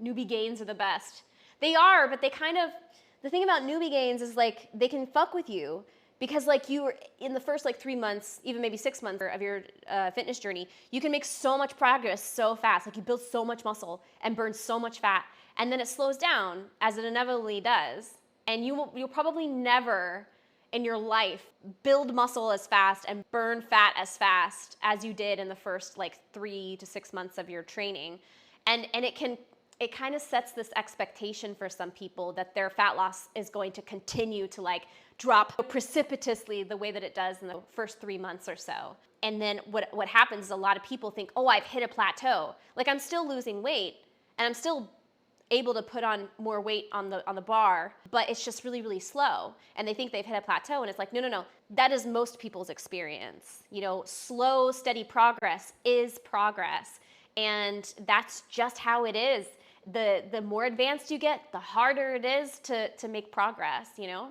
newbie gains are the best. They are, but they kind of, the thing about newbie gains is like, they can fuck with you because like you were in the first like 3 months, even maybe 6 months of your fitness journey, you can make so much progress so fast. Like you build so much muscle and burn so much fat. And then it slows down as it inevitably does. And you'll probably never in your life build muscle as fast and burn fat as fast as you did in the first like 3 to 6 months of your training. And it kind of sets this expectation for some people that their fat loss is going to continue to like drop precipitously the way that it does in the first 3 months or so. And then what happens is a lot of people think, oh, I've hit a plateau. Like I'm still losing weight and I'm still able to put on more weight on the bar, but it's just really, really slow. And they think they've hit a plateau, and it's like, no. That is most people's experience. You know, slow, steady progress is progress. And that's just how it is. The more advanced you get, the harder it is to make progress, you know?